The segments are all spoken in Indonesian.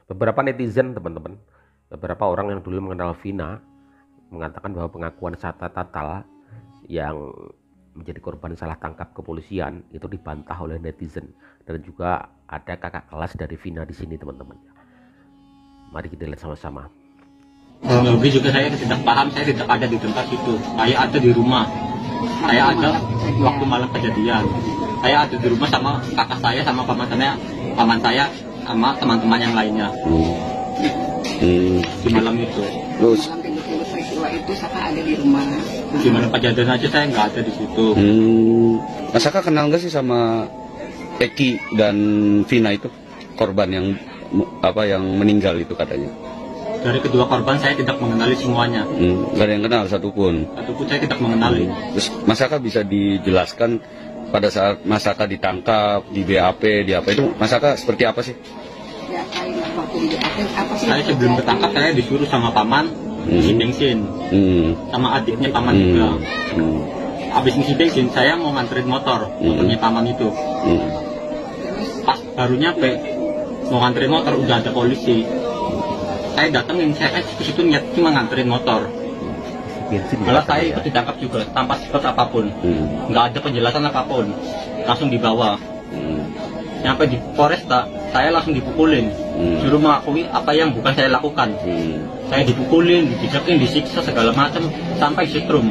Beberapa netizen, teman-teman, beberapa orang yang dulu mengenal Vina mengatakan bahwa pengakuan Saka Tatal yang menjadi korban salah tangkap kepolisian itu dibantah oleh netizen, dan juga ada kakak kelas dari Vina di sini, teman-teman. Mari kita lihat sama-sama. Kronologi juga saya tidak paham, saya tidak ada di tempat itu. Saya ada di rumah. Saya ada waktu malam kejadian. Saya ada di rumah sama kakak saya, sama paman saya, sama teman-teman yang lainnya. Di malam itu. Terus peristiwa itu Saka ada di rumah. Di malam kejadian aja saya nggak ada di situ. Mas Saka kenal nggak sih sama Eki dan Vina itu, korban yang meninggal itu katanya? Dari kedua korban saya tidak mengenali semuanya. Nggak ada yang kenal satupun. Satupun saya tidak mengenali. Terus Mas Saka bisa dijelaskan pada saat Mas Saka ditangkap di BAP, di apa itu, Mas Saka seperti apa sih? Ya, waktu di BAP apa sih? Saya sebelum ketangkap saya disuruh sama paman ngisi bensin, sama adiknya paman juga. Habis ngisi bensin saya mau nganterin motornya paman itu. Pas baru nyampe mau nganterin motor udah ada polisi. Saya datengin, saya ke situ niat cuma nganterin motor. Malah saya ikut ditangkap juga tanpa sifat apapun, nggak ada penjelasan apapun, langsung dibawa. Nyampe di Polresta, saya langsung dipukulin, suruh mengakui apa yang bukan saya lakukan. Saya dipukulin, dijekin, disiksa segala macam sampai setrum.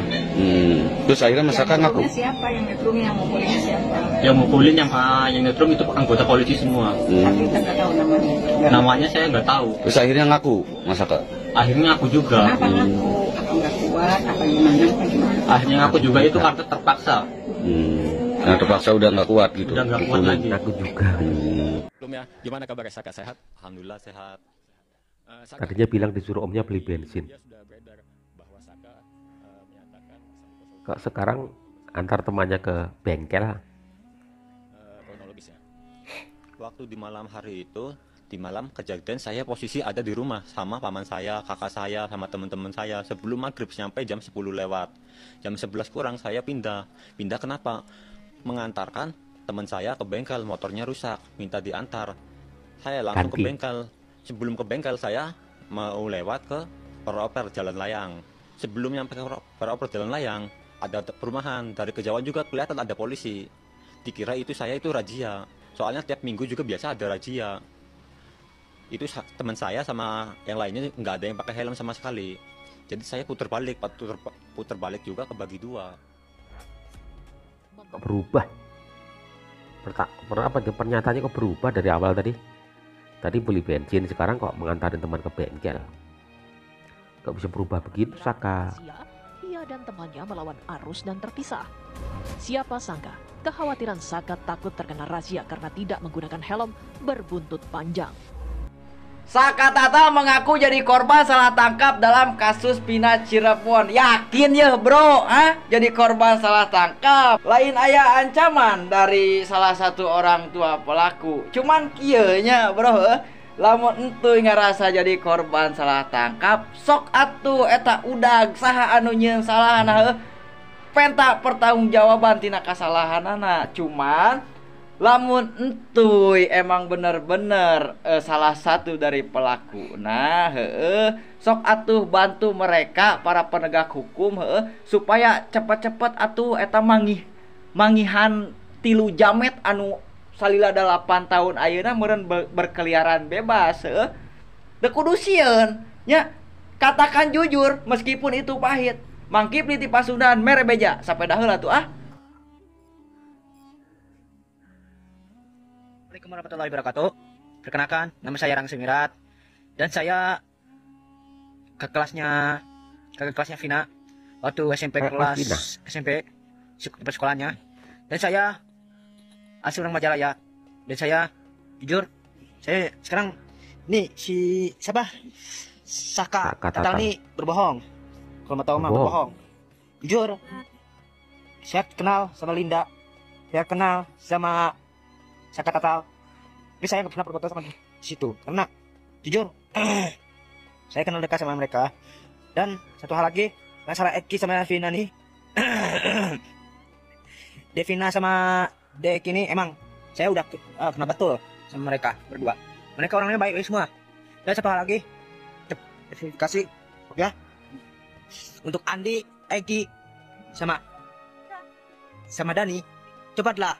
Terus akhirnya Mas Saka ngaku. Siapa yang nyetrum, yang mukulinnya siapa? Yang mukulin, yang nyetrum itu anggota polisi semua. Tapi kita nggak tahu namanya. Namanya saya nggak tahu. Terus akhirnya ngaku Mas Saka. Akhirnya aku juga. Kenapa ngaku? Apa nggak kuat? Apa gimana? Akhirnya aku juga itu karena terpaksa. Nah, terpaksa udah nggak kuat gitu. Udah nggak kuat lagi. Aku juga. Belum ya, gimana kabar Saka, sehat? Alhamdulillah sehat. Tadinya bilang disuruh omnya beli bensin. Dia sudah beredar bahwa Saka menyatakan Kok sekarang antar temannya ke bengkel? kronologisnya. Waktu di malam hari itu, di malam kejadian saya posisi ada di rumah sama paman saya, kakak saya, sama teman-teman saya. Sebelum maghrib sampai jam 10 lewat. Jam 11 kurang saya pindah. Pindah kenapa? Mengantarkan teman saya ke bengkel, motornya rusak, minta diantar. Saya langsung ke bengkel. Sebelum ke bengkel saya mau lewat ke peroper Jalan Layang. Sebelum nyampe ke peroper Jalan Layang ada perumahan, dari kejauhan juga kelihatan ada polisi. Dikira itu saya itu razia. Soalnya tiap minggu juga biasa ada razia. Itu teman saya sama yang lainnya nggak ada yang pakai helm sama sekali. Jadi saya putar balik juga kebagi dua. Kok berubah? Pernyataannya kok berubah dari awal tadi? Tadi beli bensin, sekarang kok mengantarin teman ke bengkel. Kok bisa berubah begitu, Saka? Ia dan temannya melawan arus dan terpisah. Siapa sangka kekhawatiran Saka takut terkena razia karena tidak menggunakan helm berbuntut panjang. Saka Tatal mengaku jadi korban salah tangkap dalam kasus Vina Cirebon. Yakin ya bro, jadi korban salah tangkap. Lain aya ancaman dari salah satu orang tua pelaku. Cuman kieu nya bro, lamun entuy ngarasa jadi korban salah tangkap, sok atuh eta udag saha anu nyeun salahna penta pertanggungjawaban tina kasalahanana. Cuman lamun entuy emang bener-bener salah satu dari pelaku, nah sok atuh bantu mereka para penegak hukum supaya cepet-cepet atuh eta mangihan 3 jamet anu salila 8 tahun ayeuna meureun berkeliaran bebas teu kudu sieun nya. Katakan jujur meskipun itu pahit. Mangkip di Pasundan mere beja sapeda heula tuh Assalamualaikum warahmatullahi wabarakatuh. Perkenalkan, nama saya Rang Semirat dan saya kakak kelasnya Vina waktu SMP SMP di sekolahnya. Dan saya asli orang Majalaya. Dan saya jujur, saya sekarang nih si siapa? Saka Tatal nih berbohong. Kalau mau tahu mah berbohong. Jujur, saya kenal sama Linda. Saya kenal sama Saka Tatal, tapi saya nggak pernah berfoto sama di situ karena jujur saya kenal dekat sama mereka. Dan satu hal lagi, masalah Eki sama Vina nih, Devina sama Dek ini emang saya udah kenal betul sama mereka berdua. Mereka orangnya baik semua. Dan satu hal lagi, kasih ya untuk Andi, Egi, sama Dani, cepatlah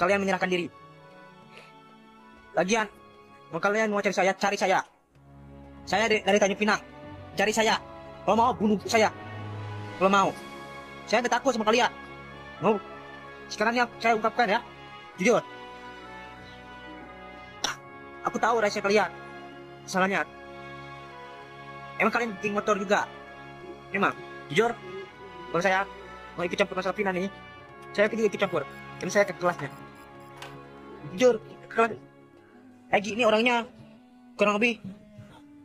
kalian menyerahkan diri. Lagian, kalau kalian mau cari saya, cari saya. Saya dari Tanjung Pinang, cari saya. Kalau mau bunuh saya. Kalau mau, saya tidak takut sama kalian. Mau sekarang yang saya ungkapkan ya, jujur. Aku tahu rahasia kalian. Salahnya, emang kalian geng motor juga. Emang, jujur. Kalau saya mau ikut campur masalah Vina nih, saya juga ikut campur. Karena saya ke kelasnya. Jujur, ke kelas. Egi ini orangnya kurang lebih,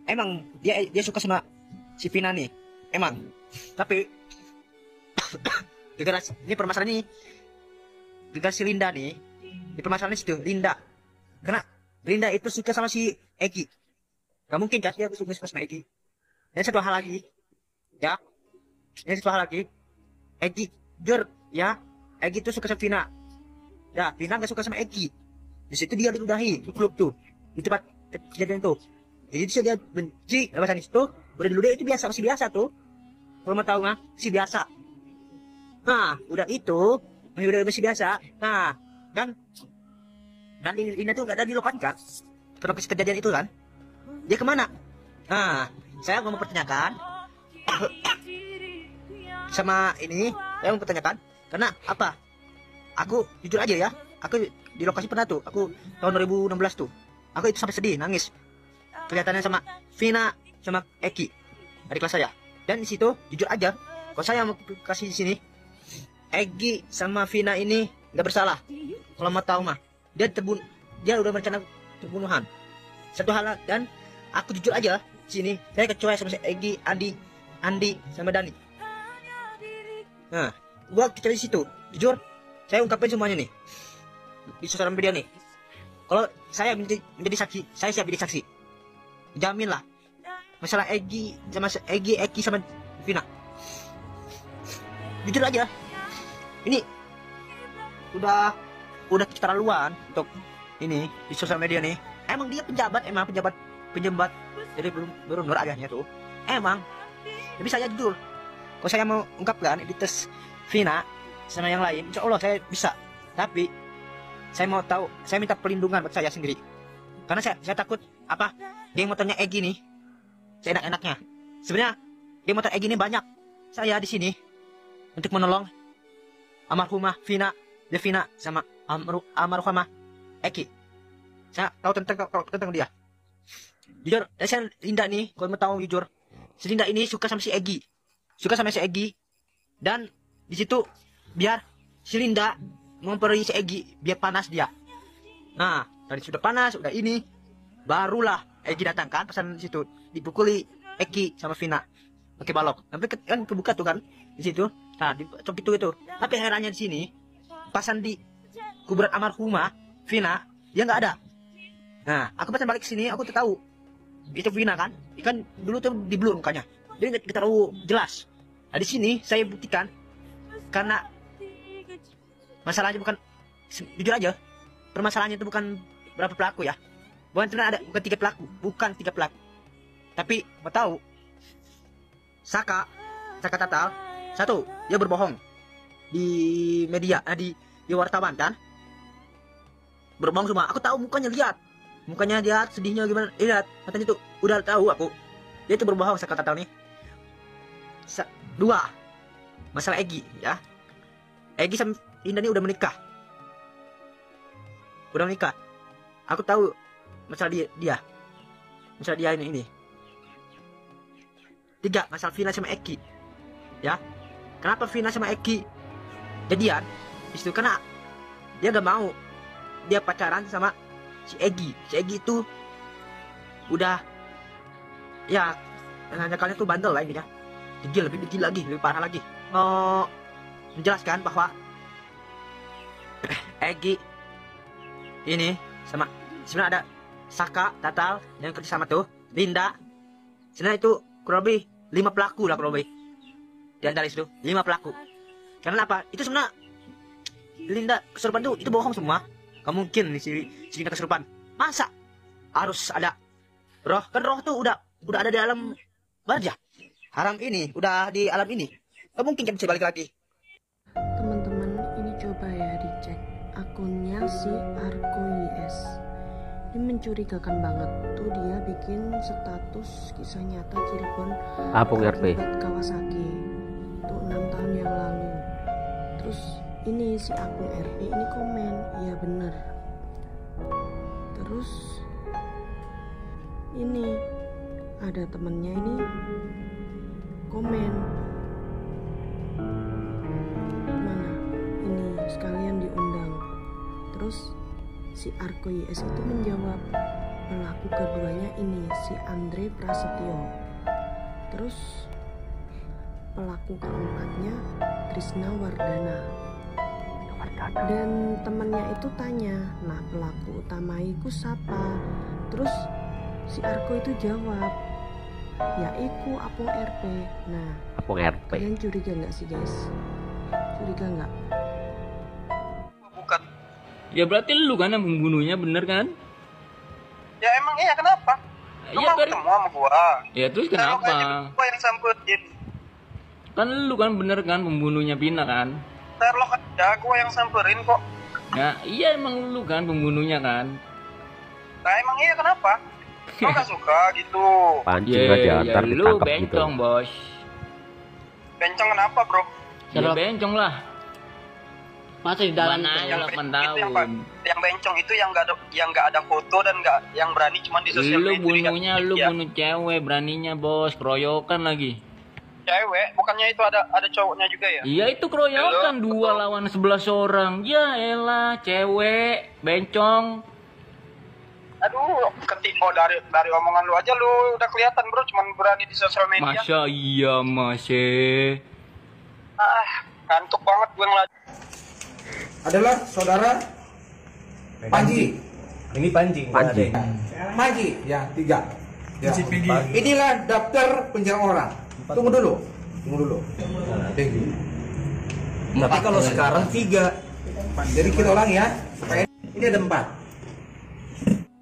emang dia suka sama si Vina nih. Emang. Tapi gara-gara ini permasalahan ini, gara si Linda nih, di permasalahan itu Linda. Karena Linda itu suka sama si Egi. Gak mungkin kan dia suka sama Egi. Dan satu hal lagi, ya. Ini satu hal lagi, Egi, jujur ya, Egi itu suka sama Vina. Ya, Vina gak suka sama Egi. Di situ dia diludahi di klub tuh, di tempat kejadian tuh. Jadi dia benci lepasan itu, udah diludahi itu biasa, masih biasa tuh. Kalau mau tahu mah, masih biasa. Nah, udah itu, masih biasa. Nah, kan, dan Linda tuh gak ada di lokasi kan? Karena kejadian itu kan, dia kemana? Nah, saya mau mempertanyakan sama ini, saya mau mempertanyakan karena apa? Aku jujur aja ya, aku di lokasi pernah tuh, aku tahun 2016 tuh, aku itu sampai sedih, nangis. Kelihatannya sama Vina sama Eki dari kelas saya. Dan di situ jujur aja, kalau saya mau kasih di sini, Egi sama Vina ini nggak bersalah. Kalau mau tahu mah, dia udah merencana pembunuhan. Satu hal, dan aku jujur aja di sini, saya kecoa sama si Egi, Andi sama Dani. Nah, gua kecoa di situ, jujur, saya ungkapin semuanya nih di sosial media nih. Kalau saya menjadi saksi, saya siap jadi saksi. Jamin lah. Masalah Egi sama Vina. Jujur aja, ini udah keterlaluan untuk ini di sosial media nih. Emang dia penjabat, jadi belum nur agaknya tuh. Emang, tapi saya jujur, kalau saya mau ungkapkan di tes Vina sama yang lain, insya Allah saya bisa. Tapi saya mau tahu, saya minta perlindungan buat saya sendiri. Karena saya takut apa? Geng motornya Egi nih, saya enak-enaknya. Sebenarnya geng motor Egi ini banyak. Saya di sini untuk menolong almarhumah Vina, Devina sama almarhumah Eki. Saya tahu tentang dia. Jujur, saya Linda nih, kalau mau tahu jujur, si Linda ini suka sama si Egi, dan di situ biar si Linda memperoleh si Egi biar panas dia. Nah, tadi sudah panas, udah ini, barulah Egi datang kan, pesan di situ dipukuli Egi sama Vina pakai balok. Tapi kan kebuka tuh kan di situ. Nah, dicok itu. Tapi herannya di sini, pasan di kuburan almarhumah Vina, dia nggak ada. Nah, aku pesan balik ke sini, aku tahu itu Vina kan, ikan dulu tuh di blur mukanya, dia nggak terlalu jelas. Nah, di sini saya buktikan karena masalahnya bukan, jujur aja, permasalahannya itu bukan berapa pelaku ya, bukan tiga pelaku, tapi mau tahu, Saka Tatal, satu, dia berbohong di media, di wartawan kan, berbohong semua. Aku tahu mukanya, lihat sedihnya gimana, lihat matanya tuh udah tahu aku, dia itu berbohong. Saka Tatal nih. Dua, masalah Egi ya, Egi sama Linda ini udah menikah. Aku tahu masalah dia ini. Tiga, masalah Vina sama Eki ya. Kenapa Vina sama Eki jadian? Itu karena dia gak mau dia pacaran sama si Egi. Si Egi itu udah ya, hanya kalian tuh bandel lah ini ya. Lebih parah lagi. Mau menjelaskan bahwa Egi ini sama sebenarnya ada Saka Tatal yang kerja sama tuh Linda. Sebenarnya itu kurang lebih 5 pelaku lah, kurang lebih. Di antara itu 5 pelaku. Karena apa? Itu sebenarnya Linda kesurupan itu bohong semua. Gak mungkin si Linda kesurupan. Masa harus ada Roh, kan roh tuh udah ada di alam barja. Haram ini, udah di alam ini. Gak mungkin kan bisa balik lagi. Teman-teman, ini coba ya dicek akunnya si Arko YS. Ini mencurigakan banget. Tuh dia bikin status kisah nyata Cirebon akibat Kawasaki. Tuh 6 tahun yang lalu. Terus ini si akun RP ini komen, iya bener. Terus ini ada temennya ini komen, mana ini sekalian diundang. Terus si Arko YS itu menjawab, pelaku keduanya ini si Andre Prasetyo. Terus pelaku keempatnya Trisna Wardana. Dan temannya itu tanya, nah pelaku utama itu siapa? Terus si Arko itu jawab, ya iku Apung RP. Nah, Apung RP. Kalian curiga nggak sih guys? Curiga nggak? Bukan. Ya berarti lu kan yang pembunuhnya, bener kan? Ya emang iya, kenapa? Lu mau ketemu sama gua? Ya terus kenapa? Gua yang samperin. Kan lu kan bener kan pembunuhnya Vina kan? Terlok aja, gua yang samperin kok. Ya iya emang lu kan pembunuhnya kan? Nah emang iya, kenapa? Lu gak suka gitu? Pancing aja, ntar lu ditangkap bencong gitu. Bos. Bencong kenapa bro? Ya bencong lah. Masa di dalam aja 8 tahun. Yang bencong itu yang nggak ada foto dan nggak yang berani cuma di sosial media. Lu bunuh cewek, beraninya bos, keroyokan lagi. Cewek, bukannya itu ada cowoknya juga ya? Iya itu keroyokan, 2 lawan 11 orang. Ya elah, cewek, bencong. Aduh, dari omongan lu aja lu udah kelihatan bro, cuman berani di sosial media. Masa iya masih. Ngantuk banget gue ngeliat. Adalah saudara Panji. Ini Panji. Panji, ya 3. Ya. Inilah daftar penyerang orang. Tunggu dulu. Thank you. Tapi kalau sekarang 3. Jadi kita ulang ya. Ini ada 4.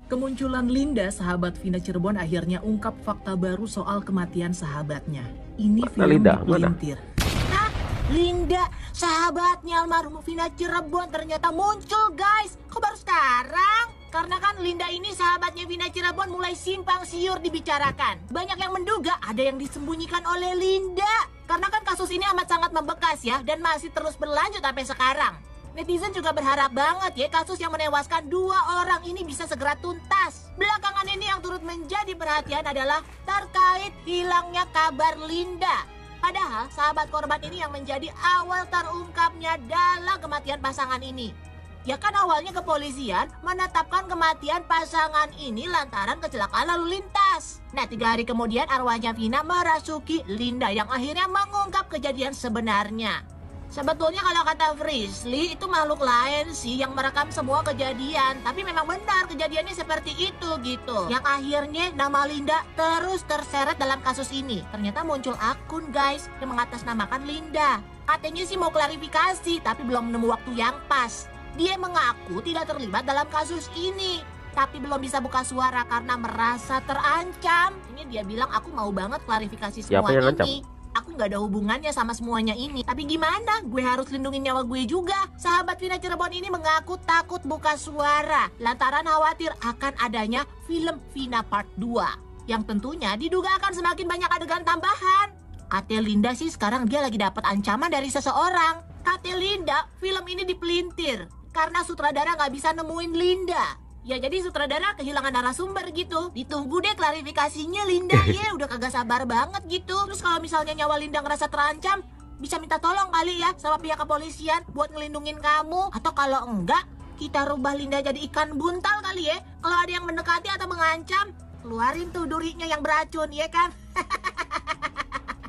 Kemunculan Linda, sahabat Vina Cirebon, akhirnya ungkap fakta baru soal kematian sahabatnya. Ini film dipelintir. Hah? Linda, sahabatnya almarhum Vina Cirebon ternyata muncul guys. Kok baru sekarang? Karena kan Linda ini sahabatnya Vina Cirebon mulai simpang siur dibicarakan. Banyak yang menduga ada yang disembunyikan oleh Linda. Karena kan kasus ini amat sangat membekas ya, dan masih terus berlanjut sampai sekarang. Netizen juga berharap banget ya kasus yang menewaskan 2 orang ini bisa segera tuntas. Belakangan ini yang turut menjadi perhatian adalah terkait hilangnya kabar Linda. Padahal sahabat korban ini yang menjadi awal terungkapnya dalam kematian pasangan ini. Ya kan awalnya kepolisian menetapkan kematian pasangan ini lantaran kecelakaan lalu lintas. Nah 3 hari kemudian arwahnya Vina merasuki Linda yang akhirnya mengungkap kejadian sebenarnya. Sebetulnya kalau kata Frisly itu makhluk lain sih yang merekam semua kejadian. Tapi memang benar kejadiannya seperti itu gitu. Yang akhirnya nama Linda terus terseret dalam kasus ini. Ternyata muncul akun guys yang mengatasnamakan Linda. Katanya sih mau klarifikasi tapi belum menemu waktu yang pas. Dia mengaku tidak terlibat dalam kasus ini. Tapi belum bisa buka suara karena merasa terancam. Ini dia bilang aku mau banget klarifikasi semua ini. Aku gak ada hubungannya sama semuanya ini. Tapi gimana? Gue harus lindungin nyawa gue juga. Sahabat Vina Cirebon ini mengaku takut buka suara lantaran khawatir akan adanya film Vina Part 2 yang tentunya diduga akan semakin banyak adegan tambahan. Kata Linda sih sekarang dia lagi dapat ancaman dari seseorang. Kata Linda, film ini dipelintir karena sutradara gak bisa nemuin Linda. Ya jadi sutradara kehilangan narasumber gitu. Ditunggu deh klarifikasinya Linda ya. Udah kagak sabar banget gitu. Terus kalau misalnya nyawa Linda ngerasa terancam, bisa minta tolong kali ya sama pihak kepolisian buat ngelindungin kamu. Atau kalau enggak, kita rubah Linda jadi ikan buntal kali ya. Kalau ada yang mendekati atau mengancam, keluarin tuh durinya yang beracun ya kan.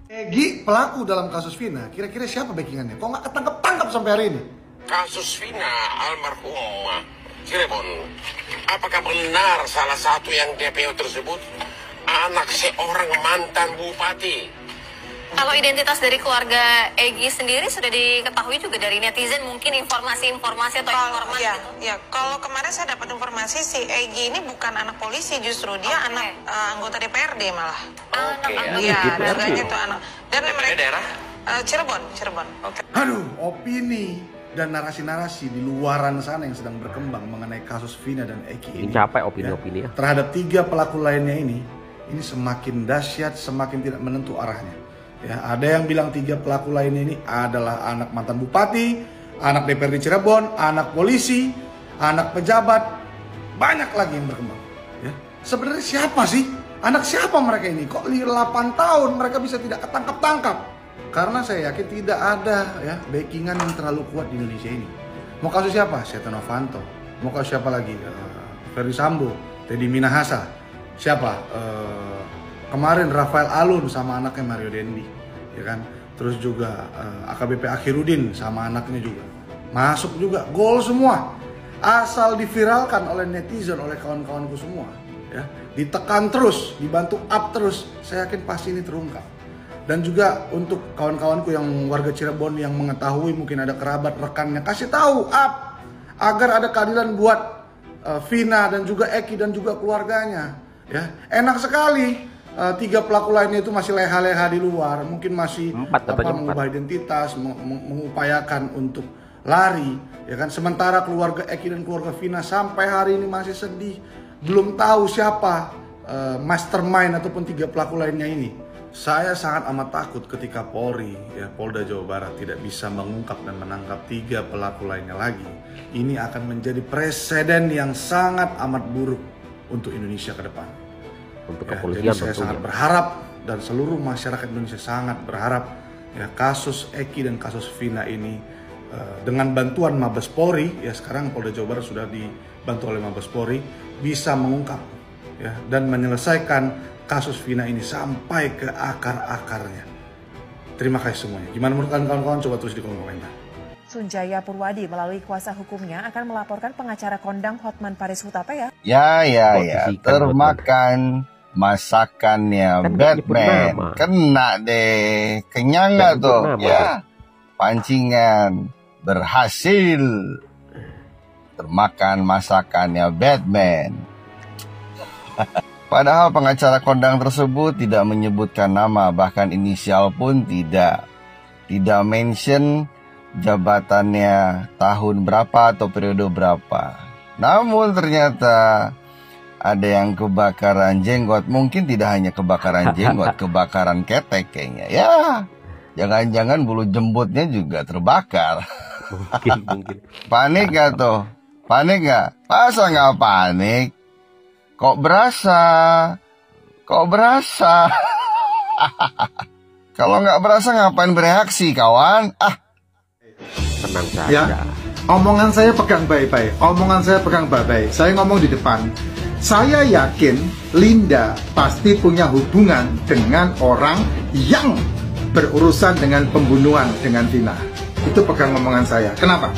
Egy pelaku dalam kasus Vina, kira-kira siapa backingannya? Kok nggak ketangkep-tangkep sampai hari ini? Kasus Vina almarhum Cirebon, apakah benar salah satu yang DPO tersebut anak seorang mantan bupati? Kalau identitas dari keluarga Egy sendiri sudah diketahui juga dari netizen, mungkin informasi-informasi atau informasi gitu? Ya, kalau kemarin saya dapat informasi si Egy ini bukan anak polisi, justru dia anak anggota DPRD malah. Iya, darahnya itu anak. Dan mereka daerah Cirebon. Aduh, opini dan narasi-narasi di luaran sana yang sedang berkembang mengenai kasus Vina dan Egy ini. Capek opini-opini ya. Terhadap 3 pelaku lainnya ini semakin dahsyat, semakin tidak menentu arahnya. Ya, ada yang bilang 3 pelaku lainnya ini adalah anak mantan bupati, anak DPRD Cirebon, anak polisi, anak pejabat, banyak lagi yang berkembang. Ya, sebenarnya siapa sih? Anak siapa mereka ini? Kok 8 tahun mereka bisa tidak ketangkap-tangkap? Karena saya yakin tidak ada ya backingan yang terlalu kuat di Indonesia ini. Mau kasus siapa? Setia Novanto. Mau kasus siapa lagi? Ferdy Sambo, Teddy Minahasa. Siapa? Kemarin Rafael Alun sama anaknya Mario Dendi, ya kan? Terus juga AKBP Akhirudin sama anaknya juga. Masuk juga, gol semua. Asal diviralkan oleh netizen, oleh kawan-kawanku semua, ya. Ditekan terus, dibantu up terus, saya yakin pasti ini terungkap. Dan juga untuk kawan-kawanku yang warga Cirebon yang mengetahui mungkin ada kerabat rekannya, kasih tahu up agar ada keadilan buat Vina dan juga Egy dan juga keluarganya, ya. Enak sekali. 3 pelaku lainnya itu masih leha-leha di luar, mungkin masih mengubah identitas, mengupayakan untuk lari, ya kan. Sementara keluarga Egy dan keluarga Vina sampai hari ini masih sedih, belum tahu siapa mastermind ataupun 3 pelaku lainnya ini. Saya sangat amat takut ketika Polri, ya, Polda Jawa Barat tidak bisa mengungkap dan menangkap 3 pelaku lainnya lagi. Ini akan menjadi presiden yang sangat amat buruk untuk Indonesia ke depan. Untuk ya, kepolisian jadi saya sangat berharap dan seluruh masyarakat Indonesia sangat berharap ya kasus Egy dan kasus Vina ini dengan bantuan Mabes Polri, ya sekarang Polda Jawa Barat sudah dibantu oleh Mabes Polri, bisa mengungkap ya dan menyelesaikan kasus Vina ini sampai ke akar-akarnya. Terima kasih semuanya. Gimana menurut kalian kawan-kawan? Coba tulis di kolom komentar. Sunjaya Purwadi melalui kuasa hukumnya akan melaporkan pengacara kondang Hotman Paris Hutapea. Ya, termakan masakannya kan Batman. Kena deh. Kenyang nggak tuh? Ya, pancingan berhasil. Termakan masakannya Batman. Padahal pengacara kondang tersebut tidak menyebutkan nama, bahkan inisial pun tidak. Tidak mention jabatannya tahun berapa atau periode berapa. Namun ternyata ada yang kebakaran jenggot. Mungkin tidak hanya kebakaran jenggot, kebakaran ketek kayaknya. Ya, jangan-jangan bulu jembutnya juga terbakar. Mungkin. Panik gak tuh? Panik gak? Masa gak panik? Kok berasa? Kalau nggak berasa ngapain bereaksi, kawan? Tenang saja. Ya, omongan saya pegang baik-baik. Saya ngomong di depan. Saya yakin Linda pasti punya hubungan dengan orang yang berurusan dengan pembunuhan dengan Vina. Itu pegang omongan saya. Kenapa?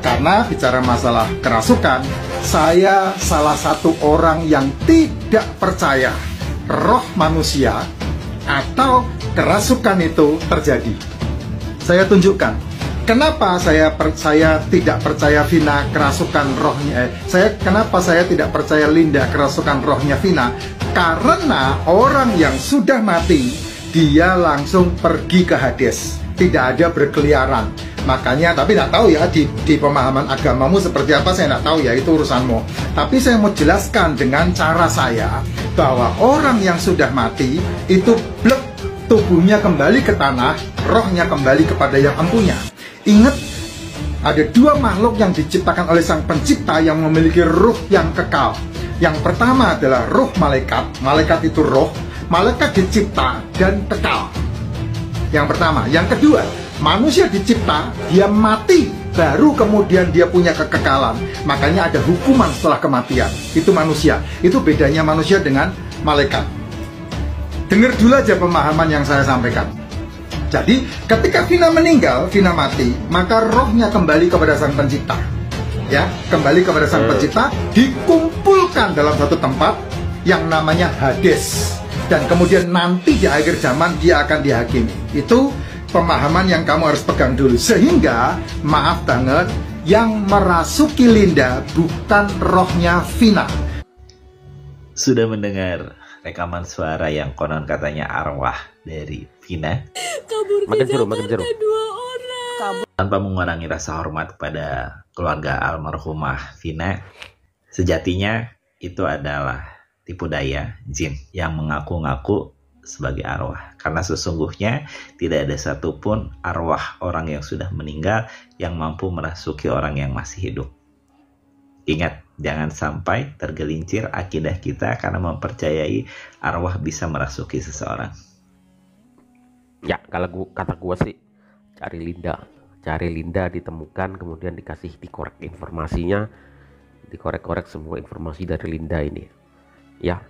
Karena bicara masalah kerasukan, saya salah satu orang yang tidak percaya roh manusia atau kerasukan itu terjadi. Saya tunjukkan kenapa saya tidak percaya Vina kerasukan rohnya. Kenapa saya tidak percaya Linda kerasukan rohnya Vina? Karena orang yang sudah mati dia langsung pergi ke Hades, tidak ada berkeliaran. Makanya, tapi tidak tahu ya di pemahaman agamamu seperti apa, saya tidak tahu ya, itu urusanmu. Tapi saya mau jelaskan dengan cara saya bahwa orang yang sudah mati itu blek, tubuhnya kembali ke tanah, rohnya kembali kepada yang empunya. Ingat, ada 2 makhluk yang diciptakan oleh Sang Pencipta yang memiliki ruh yang kekal. Yang pertama adalah ruh malaikat. Malaikat itu roh, malaikat dicipta dan kekal. Yang pertama. Yang kedua, manusia dicipta, dia mati, baru kemudian dia punya kekekalan. Makanya ada hukuman setelah kematian. Itu manusia. Itu bedanya manusia dengan malaikat. Dengar dulu aja pemahaman yang saya sampaikan. Jadi, ketika Vina meninggal, Vina mati, maka rohnya kembali kepada Sang Pencipta. Ya, kembali kepada Sang Pencipta, dikumpulkan dalam satu tempat yang namanya Hades. dan kemudian nanti di akhir zaman dia akan dihakimi. Itu pemahaman yang kamu harus pegang dulu. Sehingga, maaf banget, yang merasuki Linda bukan rohnya Vina. Sudah mendengar rekaman suara yang konon katanya arwah dari Vina? Makin seru. Tanpa mengurangi rasa hormat kepada keluarga almarhumah Vina, sejatinya itu adalah tipu daya jin yang mengaku-ngaku sebagai arwah. Karena sesungguhnya tidak ada satupun arwah orang yang sudah meninggal yang mampu merasuki orang yang masih hidup. Ingat, jangan sampai tergelincir akidah kita karena mempercayai arwah bisa merasuki seseorang. Ya, kalau kata gua sih cari Linda ditemukan, kemudian dikorek informasinya, dikorek-korek semua informasi dari Linda ini. Ya,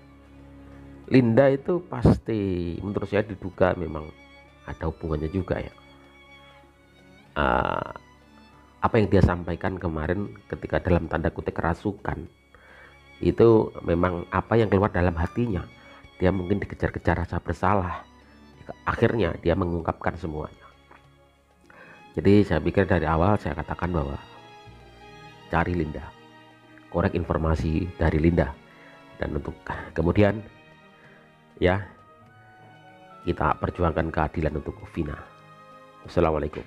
Linda itu pasti menurut saya diduga memang ada hubungannya juga ya. Apa yang dia sampaikan kemarin ketika dalam tanda kutip kerasukan itu memang apa yang keluar dalam hatinya. Dia mungkin dikejar-kejar rasa bersalah, akhirnya dia mengungkapkan semuanya. Jadi saya pikir dari awal saya katakan bahwa cari Linda, korek informasi dari Linda, dan untuk kemudian ya kita perjuangkan keadilan untuk Vina. Wassalamualaikum.